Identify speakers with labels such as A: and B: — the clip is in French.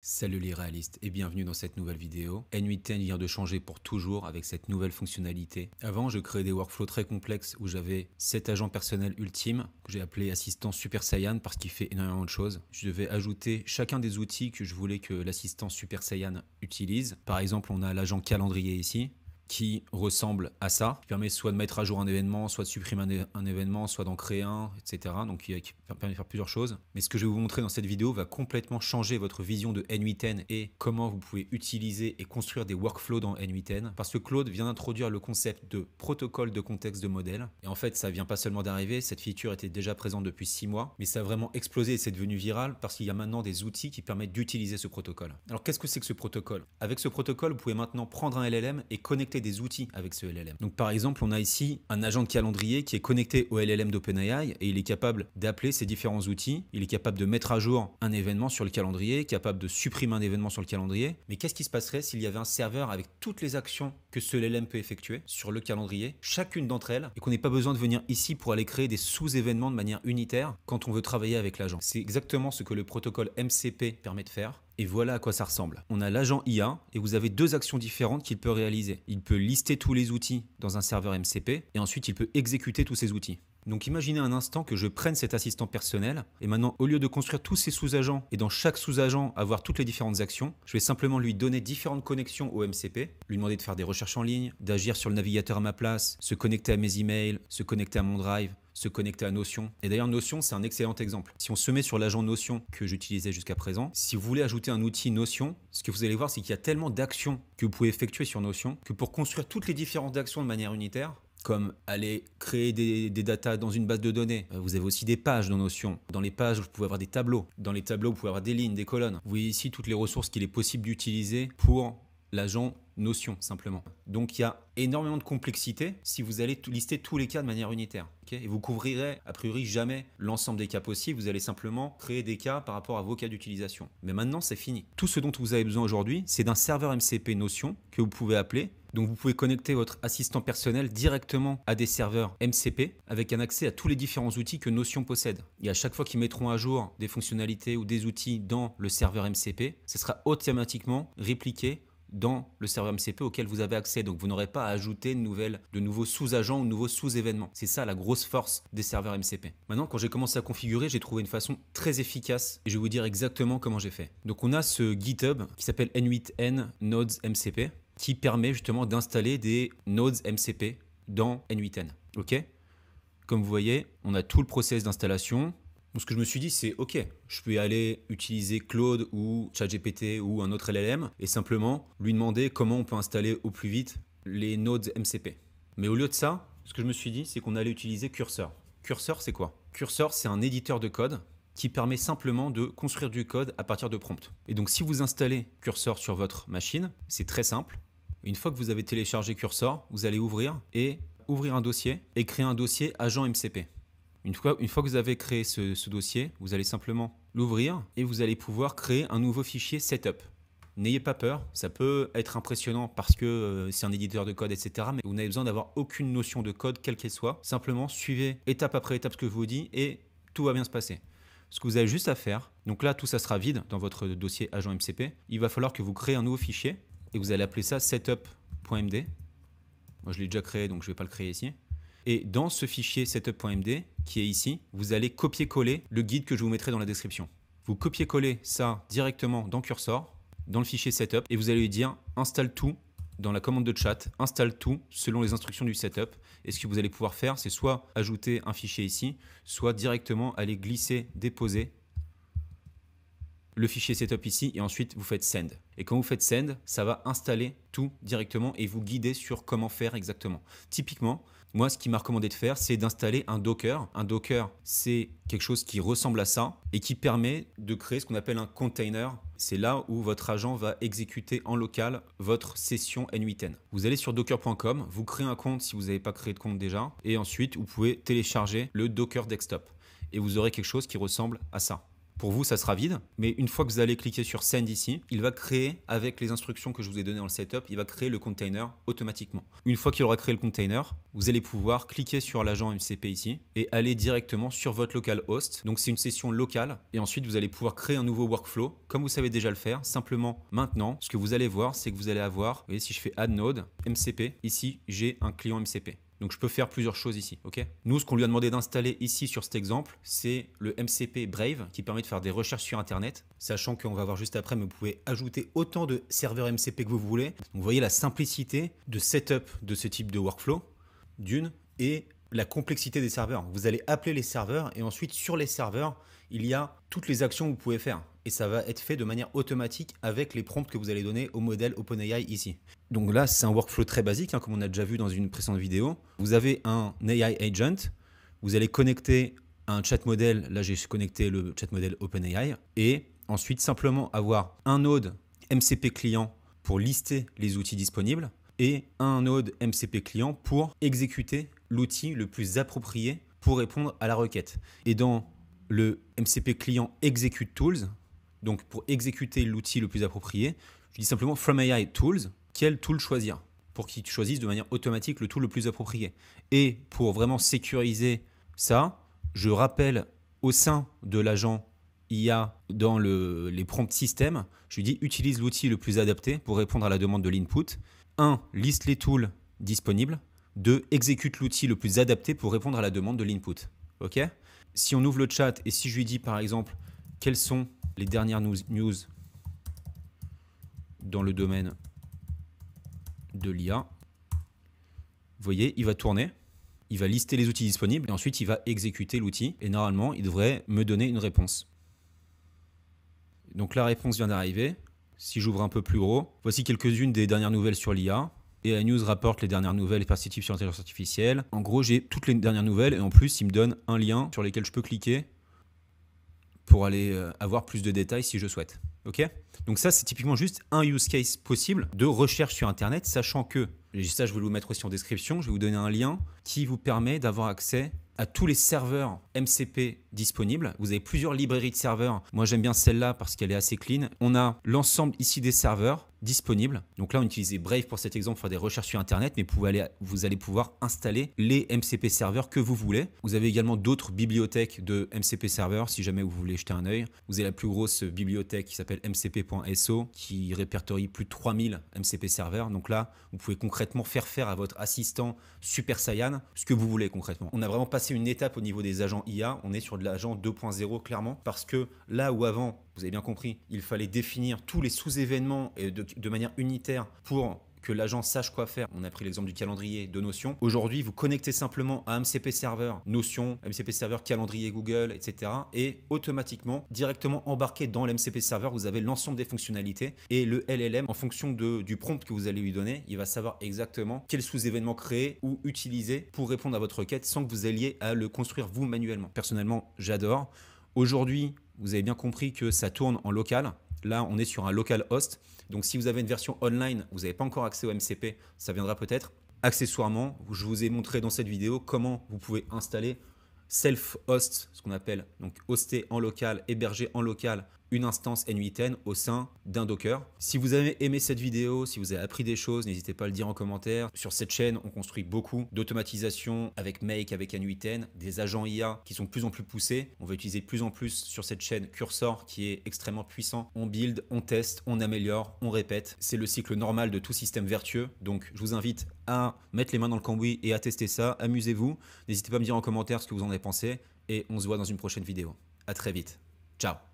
A: Salut les réalistes et bienvenue dans cette nouvelle vidéo. N8N vient de changer pour toujours avec cette nouvelle fonctionnalité. Avant, je créais des workflows très complexes où j'avais 7 agents personnels ultimes que j'ai appelé assistant Super Saiyan parce qu'il fait énormément de choses. Je devais ajouter chacun des outils que je voulais que l'assistant Super Saiyan utilise. Par exemple, on a l'agent calendrier ici, qui ressemble à ça, qui permet soit de mettre à jour un événement, soit de supprimer un événement, soit d'en créer un, etc. Donc qui permet de faire plusieurs choses. Mais ce que je vais vous montrer dans cette vidéo va complètement changer votre vision de N8N et comment vous pouvez utiliser et construire des workflows dans N8N. Parce que Claude vient d'introduire le concept de protocole de contexte de modèle. Et en fait, ça vient pas seulement d'arriver, cette feature était déjà présente depuis 6 mois, mais ça a vraiment explosé et c'est devenu viral parce qu'il y a maintenant des outils qui permettent d'utiliser ce protocole. Alors qu'est-ce que c'est que ce protocole? Avec ce protocole, vous pouvez maintenant prendre un LLM et connecter des outils avec ce LLM. Donc par exemple, on a ici un agent de calendrier qui est connecté au LLM d'OpenAI et il est capable d'appeler ces différents outils. Il est capable de mettre à jour un événement sur le calendrier, capable de supprimer un événement sur le calendrier. Mais qu'est-ce qui se passerait s'il y avait un serveur avec toutes les actions que ce LLM peut effectuer sur le calendrier, chacune d'entre elles, et qu'on n'ait pas besoin de venir ici pour aller créer des sous-événements de manière unitaire quand on veut travailler avec l'agent? C'est exactement ce que le protocole MCP permet de faire. Et voilà à quoi ça ressemble. On a l'agent IA et vous avez deux actions différentes qu'il peut réaliser. Il peut lister tous les outils dans un serveur MCP et ensuite il peut exécuter tous ces outils. Donc imaginez un instant que je prenne cet assistant personnel et maintenant au lieu de construire tous ces sous-agents et dans chaque sous-agent avoir toutes les différentes actions, je vais simplement lui donner différentes connexions au MCP, lui demander de faire des recherches en ligne, d'agir sur le navigateur à ma place, se connecter à mes emails, se connecter à mon Drive, se connecter à Notion. Et d'ailleurs, Notion, c'est un excellent exemple. Si on se met sur l'agent Notion que j'utilisais jusqu'à présent, si vous voulez ajouter un outil Notion, ce que vous allez voir, c'est qu'il y a tellement d'actions que vous pouvez effectuer sur Notion que pour construire toutes les différentes actions de manière unitaire, comme aller créer des datas dans une base de données. Vous avez aussi des pages dans Notion. Dans les pages, vous pouvez avoir des tableaux. Dans les tableaux, vous pouvez avoir des lignes, des colonnes. Vous voyez ici toutes les ressources qu'il est possible d'utiliser pour l'agent Notion, simplement. Donc, il y a énormément de complexité si vous allez lister tous les cas de manière unitaire. Okay, et vous couvrirez a priori jamais l'ensemble des cas possibles. Vous allez simplement créer des cas par rapport à vos cas d'utilisation. Mais maintenant, c'est fini. Tout ce dont vous avez besoin aujourd'hui, c'est d'un serveur MCP Notion que vous pouvez appeler. Donc, vous pouvez connecter votre assistant personnel directement à des serveurs MCP avec un accès à tous les différents outils que Notion possède. Et à chaque fois qu'ils mettront à jour des fonctionnalités ou des outils dans le serveur MCP, ce sera automatiquement répliqué dans le serveur MCP auquel vous avez accès. Donc vous n'aurez pas à ajouter de nouveaux sous-agents ou de nouveaux sous-événements. C'est ça la grosse force des serveurs MCP. Maintenant, quand j'ai commencé à configurer, j'ai trouvé une façon très efficace et je vais vous dire exactement comment j'ai fait. Donc on a ce GitHub qui s'appelle N8N Nodes MCP qui permet justement d'installer des nodes MCP dans N8N. Ok ? Comme vous voyez, on a tout le process d'installation. Donc ce que je me suis dit, c'est ok, je peux aller utiliser Claude ou ChatGPT ou un autre LLM et simplement lui demander comment on peut installer au plus vite les nodes MCP. Mais au lieu de ça, ce que je me suis dit, c'est qu'on allait utiliser Cursor. Cursor, c'est quoi? Cursor, c'est un éditeur de code qui permet simplement de construire du code à partir de prompts. Et donc si vous installez Cursor sur votre machine, c'est très simple. Une fois que vous avez téléchargé Cursor, vous allez ouvrir un dossier et créer un dossier agent MCP. Une fois que vous avez créé ce dossier, vous allez simplement l'ouvrir et vous allez pouvoir créer un nouveau fichier setup. N'ayez pas peur, ça peut être impressionnant parce que c'est un éditeur de code, etc. Mais vous n'avez besoin d'avoir aucune notion de code, quelle qu'elle soit. Simplement, suivez étape après étape ce que je vous dis et tout va bien se passer. Ce que vous avez juste à faire, donc là, tout ça sera vide dans votre dossier agent MCP. Il va falloir que vous créez un nouveau fichier et vous allez appeler ça setup.md. Moi, je l'ai déjà créé, donc je ne vais pas le créer ici. Et dans ce fichier setup.md qui est ici, vous allez copier-coller le guide que je vous mettrai dans la description. Vous copiez-collez ça directement dans Cursor, dans le fichier setup, et vous allez lui dire installe tout dans la commande de chat, installe tout selon les instructions du setup. Et ce que vous allez pouvoir faire, c'est soit ajouter un fichier ici, soit directement aller glisser, déposer le fichier setup ici et ensuite vous faites send. Et quand vous faites send, ça va installer tout directement et vous guider sur comment faire exactement. Typiquement, moi, ce qui m'a recommandé de faire, c'est d'installer un Docker. Un Docker, c'est quelque chose qui ressemble à ça et qui permet de créer ce qu'on appelle un container. C'est là où votre agent va exécuter en local votre session N8N. Vous allez sur docker.com, vous créez un compte si vous n'avez pas créé de compte déjà et ensuite, vous pouvez télécharger le Docker Desktop et vous aurez quelque chose qui ressemble à ça. Pour vous, ça sera vide, mais une fois que vous allez cliquer sur Send ici, il va créer, avec les instructions que je vous ai données dans le setup, il va créer le container automatiquement. Une fois qu'il aura créé le container, vous allez pouvoir cliquer sur l'agent MCP ici et aller directement sur votre localhost. Donc c'est une session locale et ensuite vous allez pouvoir créer un nouveau workflow comme vous savez déjà le faire. Simplement maintenant, ce que vous allez voir, c'est que vous allez avoir, vous voyez, si je fais Add Node, MCP, ici j'ai un client MCP. Donc je peux faire plusieurs choses ici, ok? Nous, ce qu'on lui a demandé d'installer ici sur cet exemple, c'est le MCP Brave qui permet de faire des recherches sur Internet, sachant qu'on va voir juste après, mais vous pouvez ajouter autant de serveurs MCP que vous voulez. Donc vous voyez la simplicité de setup de ce type de workflow, d'une, et la complexité des serveurs. Vous allez appeler les serveurs et ensuite sur les serveurs, il y a toutes les actions que vous pouvez faire. Et ça va être fait de manière automatique avec les prompts que vous allez donner au modèle OpenAI ici. Donc là, c'est un workflow très basique, comme on a déjà vu dans une précédente vidéo. Vous avez un AI agent, vous allez connecter un chat modèle, là j'ai connecté le chat modèle OpenAI, et ensuite simplement avoir un node MCP client pour lister les outils disponibles, et un node MCP client pour exécuter l'outil le plus approprié pour répondre à la requête. Et dans le MCP client execute tools, donc pour exécuter l'outil le plus approprié, je dis simplement from AI tools, quel tool choisir pour qu'il choisisse de manière automatique le tool le plus approprié. Et pour vraiment sécuriser ça, je rappelle au sein de l'agent IA dans les prompts système, je lui dis utilise l'outil le plus adapté pour répondre à la demande de l'input. 1. Liste les tools disponibles. 2. Exécute l'outil le plus adapté pour répondre à la demande de l'input. Ok ? Si on ouvre le chat et si je lui dis par exemple quelles sont les dernières news dans le domaine de l'IA, vous voyez, il va tourner, il va lister les outils disponibles et ensuite il va exécuter l'outil et normalement il devrait me donner une réponse. Donc la réponse vient d'arriver. Si j'ouvre un peu plus gros, voici quelques-unes des dernières nouvelles sur l'IA. Et la news rapporte les dernières nouvelles et perspectives sur l'intelligence artificielle. En gros, j'ai toutes les dernières nouvelles et en plus, il me donne un lien sur lequel je peux cliquer pour aller avoir plus de détails si je souhaite. Ok ? Donc ça, c'est typiquement juste un use case possible de recherche sur Internet, sachant que, et ça je vais vous le mettre aussi en description, je vais vous donner un lien qui vous permet d'avoir accès à tous les serveurs MCP disponibles. Vous avez plusieurs librairies de serveurs. Moi, j'aime bien celle-là parce qu'elle est assez clean. On a l'ensemble ici des serveurs disponibles. Donc là, on utilisait Brave pour cet exemple pour faire des recherches sur Internet, mais vous allez pouvoir installer les MCP serveurs que vous voulez. Vous avez également d'autres bibliothèques de MCP serveurs si jamais vous voulez jeter un œil. Vous avez la plus grosse bibliothèque qui s'appelle mcp.so qui répertorie plus de 3000 MCP serveurs. Donc là, vous pouvez concrètement faire à votre assistant Super Saiyan ce que vous voulez concrètement. On a vraiment passé une étape au niveau des agents IA. On est sur de l'agent 2.0 clairement parce que là où avant, vous avez bien compris, il fallait définir tous les sous-événements de manière unitaire pour que l'agent sache quoi faire. On a pris l'exemple du calendrier de Notion. Aujourd'hui, vous connectez simplement à MCP Server Notion, MCP Server calendrier Google, etc. Et automatiquement, directement embarqué dans l'MCP Server, vous avez l'ensemble des fonctionnalités. Et le LLM, en fonction du prompt que vous allez lui donner, il va savoir exactement quel sous-événement créer ou utiliser pour répondre à votre requête sans que vous ayez à le construire vous manuellement. Personnellement, j'adore. Aujourd'hui, vous avez bien compris que ça tourne en local. Là, on est sur un local host. Donc, si vous avez une version online, vous n'avez pas encore accès au MCP, ça viendra peut-être. Accessoirement, je vous ai montré dans cette vidéo comment vous pouvez installer self-host, ce qu'on appelle donc hoster en local, héberger en local une instance N8N au sein d'un Docker. Si vous avez aimé cette vidéo, si vous avez appris des choses, n'hésitez pas à le dire en commentaire. Sur cette chaîne, on construit beaucoup d'automatisation avec Make, avec N8N, des agents IA qui sont de plus en plus poussés. On va utiliser de plus en plus sur cette chaîne Cursor qui est extrêmement puissant. On build, on teste, on améliore, on répète. C'est le cycle normal de tout système vertueux. Donc, je vous invite à mettre les mains dans le cambouis et à tester ça. Amusez-vous. N'hésitez pas à me dire en commentaire ce que vous en avez pensé et on se voit dans une prochaine vidéo. À très vite. Ciao.